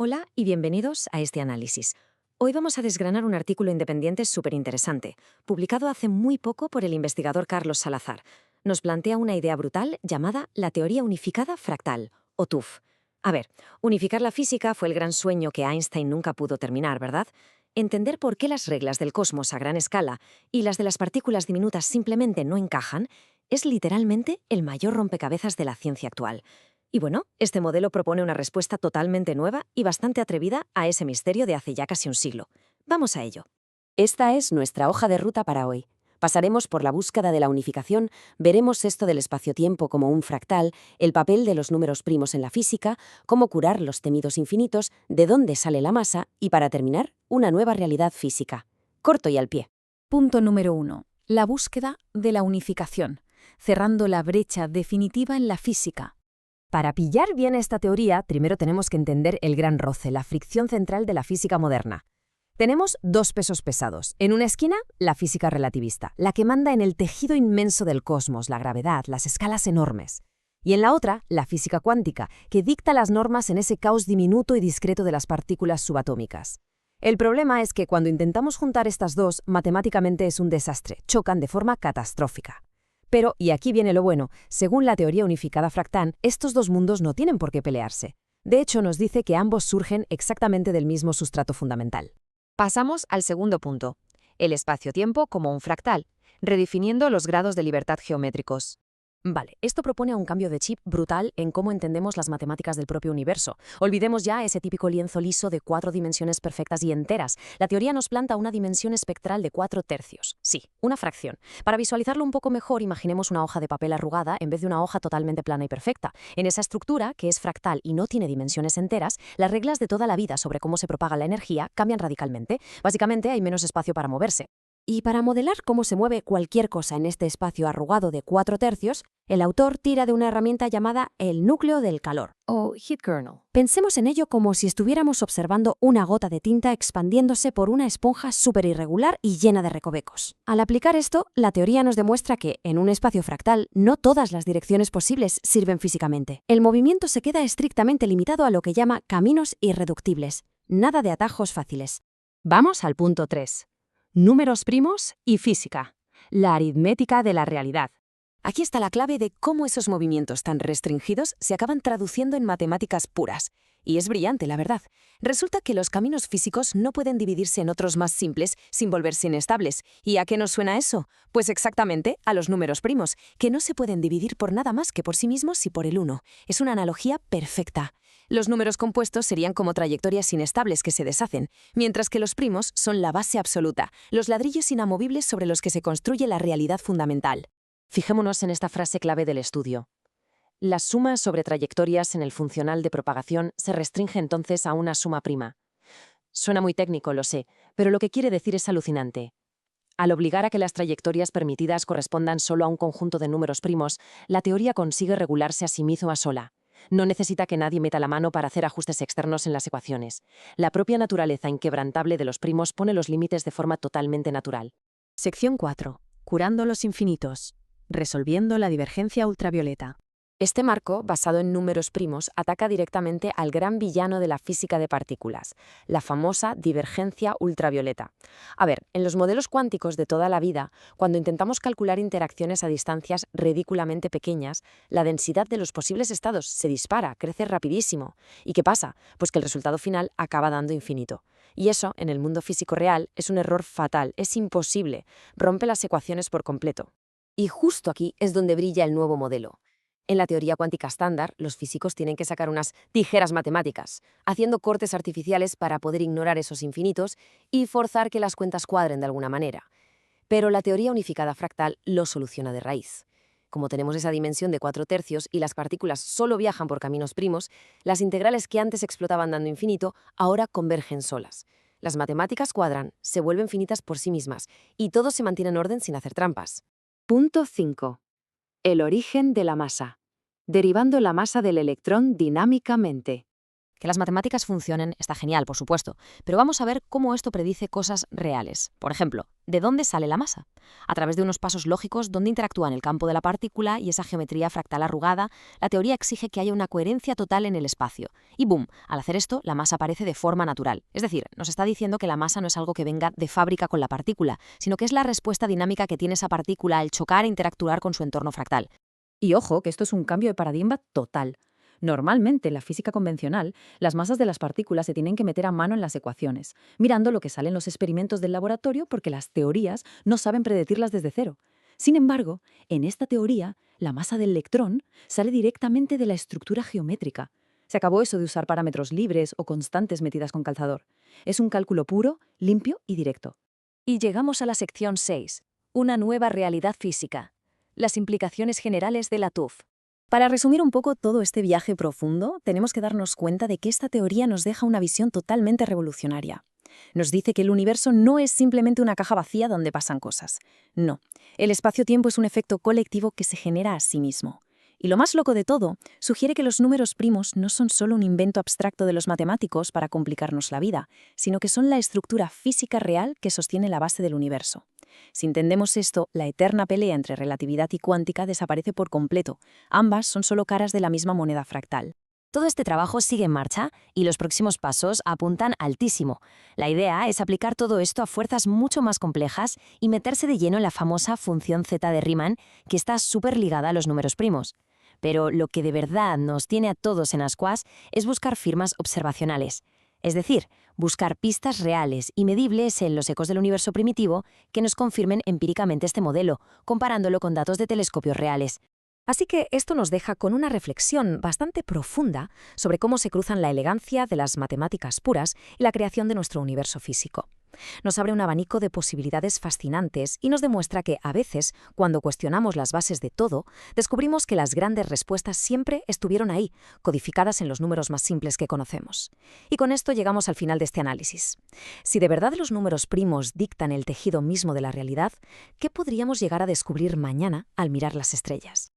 Hola y bienvenidos a este análisis. Hoy vamos a desgranar un artículo independiente súper interesante, publicado hace muy poco por el investigador Carlos Salazar. Nos plantea una idea brutal llamada la teoría unificada fractal, o TUF. A ver, unificar la física fue el gran sueño que Einstein nunca pudo terminar, ¿verdad? Entender por qué las reglas del cosmos a gran escala y las de las partículas diminutas simplemente no encajan es literalmente el mayor rompecabezas de la ciencia actual. Y bueno, este modelo propone una respuesta totalmente nueva y bastante atrevida a ese misterio de hace ya casi un siglo. Vamos a ello. Esta es nuestra hoja de ruta para hoy. Pasaremos por la búsqueda de la unificación, veremos esto del espacio-tiempo como un fractal, el papel de los números primos en la física, cómo curar los temidos infinitos, de dónde sale la masa y, para terminar, una nueva realidad física. Corto y al pie. Punto número 1. La búsqueda de la unificación, cerrando la brecha definitiva en la física. Para pillar bien esta teoría, primero tenemos que entender el gran roce, la fricción central de la física moderna. Tenemos dos pesos pesados. En una esquina, la física relativista, la que manda en el tejido inmenso del cosmos, la gravedad, las escalas enormes. Y en la otra, la física cuántica, que dicta las normas en ese caos diminuto y discreto de las partículas subatómicas. El problema es que cuando intentamos juntar estas dos, matemáticamente es un desastre, chocan de forma catastrófica. Pero, y aquí viene lo bueno, según la teoría unificada fractal, estos dos mundos no tienen por qué pelearse. De hecho, nos dice que ambos surgen exactamente del mismo sustrato fundamental. Pasamos al segundo punto, el espacio-tiempo como un fractal, redefiniendo los grados de libertad geométricos. Vale, esto propone un cambio de chip brutal en cómo entendemos las matemáticas del propio universo. Olvidemos ya ese típico lienzo liso de 4 dimensiones perfectas y enteras. La teoría nos planta una dimensión espectral de 4/3. Sí, una fracción. Para visualizarlo un poco mejor, imaginemos una hoja de papel arrugada en vez de una hoja totalmente plana y perfecta. En esa estructura, que es fractal y no tiene dimensiones enteras, las reglas de toda la vida sobre cómo se propaga la energía cambian radicalmente. Básicamente hay menos espacio para moverse. Y para modelar cómo se mueve cualquier cosa en este espacio arrugado de 4/3, el autor tira de una herramienta llamada el núcleo del calor, O heat kernel. Pensemos en ello como si estuviéramos observando una gota de tinta expandiéndose por una esponja súper irregular y llena de recovecos. Al aplicar esto, la teoría nos demuestra que, en un espacio fractal, no todas las direcciones posibles sirven físicamente. El movimiento se queda estrictamente limitado a lo que llama caminos irreductibles. Nada de atajos fáciles. Vamos al punto 3. Números primos y física. La aritmética de la realidad. Aquí está la clave de cómo esos movimientos tan restringidos se acaban traduciendo en matemáticas puras. Y es brillante, la verdad. Resulta que los caminos físicos no pueden dividirse en otros más simples sin volverse inestables. ¿Y a qué nos suena eso? Pues exactamente a los números primos, que no se pueden dividir por nada más que por sí mismos y por el 1. Es una analogía perfecta. Los números compuestos serían como trayectorias inestables que se deshacen, mientras que los primos son la base absoluta, los ladrillos inamovibles sobre los que se construye la realidad fundamental. Fijémonos en esta frase clave del estudio. La suma sobre trayectorias en el funcional de propagación se restringe entonces a una suma prima. Suena muy técnico, lo sé, pero lo que quiere decir es alucinante. Al obligar a que las trayectorias permitidas correspondan solo a un conjunto de números primos, la teoría consigue regularse a sí misma sola. No necesita que nadie meta la mano para hacer ajustes externos en las ecuaciones. La propia naturaleza inquebrantable de los primos pone los límites de forma totalmente natural. Sección 4. Curando los infinitos. Resolviendo la divergencia ultravioleta. Este marco, basado en números primos, ataca directamente al gran villano de la física de partículas, la famosa divergencia ultravioleta. A ver, en los modelos cuánticos de toda la vida, cuando intentamos calcular interacciones a distancias ridículamente pequeñas, la densidad de los posibles estados se dispara, crece rapidísimo. ¿Y qué pasa? Pues que el resultado final acaba dando infinito. Y eso, en el mundo físico real, es un error fatal, es imposible, rompe las ecuaciones por completo. Y justo aquí es donde brilla el nuevo modelo. En la teoría cuántica estándar, los físicos tienen que sacar unas tijeras matemáticas, haciendo cortes artificiales para poder ignorar esos infinitos y forzar que las cuentas cuadren de alguna manera. Pero la teoría unificada fractal lo soluciona de raíz. Como tenemos esa dimensión de 4/3 y las partículas solo viajan por caminos primos, las integrales que antes explotaban dando infinito ahora convergen solas. Las matemáticas cuadran, se vuelven finitas por sí mismas y todo se mantiene en orden sin hacer trampas. Punto 5. El origen de la masa. Derivando la masa del electrón dinámicamente. Que las matemáticas funcionen está genial, por supuesto, pero vamos a ver cómo esto predice cosas reales. Por ejemplo, ¿de dónde sale la masa? A través de unos pasos lógicos donde interactúan el campo de la partícula y esa geometría fractal arrugada, la teoría exige que haya una coherencia total en el espacio. Y ¡boom! Al hacer esto, la masa aparece de forma natural. Es decir, nos está diciendo que la masa no es algo que venga de fábrica con la partícula, sino que es la respuesta dinámica que tiene esa partícula al chocar e interactuar con su entorno fractal. Y ojo, que esto es un cambio de paradigma total. Normalmente, en la física convencional, las masas de las partículas se tienen que meter a mano en las ecuaciones, mirando lo que sale en los experimentos del laboratorio porque las teorías no saben predecirlas desde cero. Sin embargo, en esta teoría, la masa del electrón sale directamente de la estructura geométrica. Se acabó eso de usar parámetros libres o constantes metidas con calzador. Es un cálculo puro, limpio y directo. Y llegamos a la sección 6, una nueva realidad física. Las implicaciones generales de la TUF. Para resumir un poco todo este viaje profundo, tenemos que darnos cuenta de que esta teoría nos deja una visión totalmente revolucionaria. Nos dice que el universo no es simplemente una caja vacía donde pasan cosas. No, el espacio-tiempo es un efecto colectivo que se genera a sí mismo. Y lo más loco de todo, sugiere que los números primos no son solo un invento abstracto de los matemáticos para complicarnos la vida, sino que son la estructura física real que sostiene la base del universo. Si entendemos esto, la eterna pelea entre relatividad y cuántica desaparece por completo. Ambas son solo caras de la misma moneda fractal. Todo este trabajo sigue en marcha y los próximos pasos apuntan altísimo. La idea es aplicar todo esto a fuerzas mucho más complejas y meterse de lleno en la famosa función zeta de Riemann, que está súper ligada a los números primos. Pero lo que de verdad nos tiene a todos en ascuas es buscar firmas observacionales. Es decir, buscar pistas reales y medibles en los ecos del universo primitivo que nos confirmen empíricamente este modelo, comparándolo con datos de telescopios reales. Así que esto nos deja con una reflexión bastante profunda sobre cómo se cruzan la elegancia de las matemáticas puras y la creación de nuestro universo físico. Nos abre un abanico de posibilidades fascinantes y nos demuestra que, a veces, cuando cuestionamos las bases de todo, descubrimos que las grandes respuestas siempre estuvieron ahí, codificadas en los números más simples que conocemos. Y con esto llegamos al final de este análisis. Si de verdad los números primos dictan el tejido mismo de la realidad, ¿qué podríamos llegar a descubrir mañana al mirar las estrellas?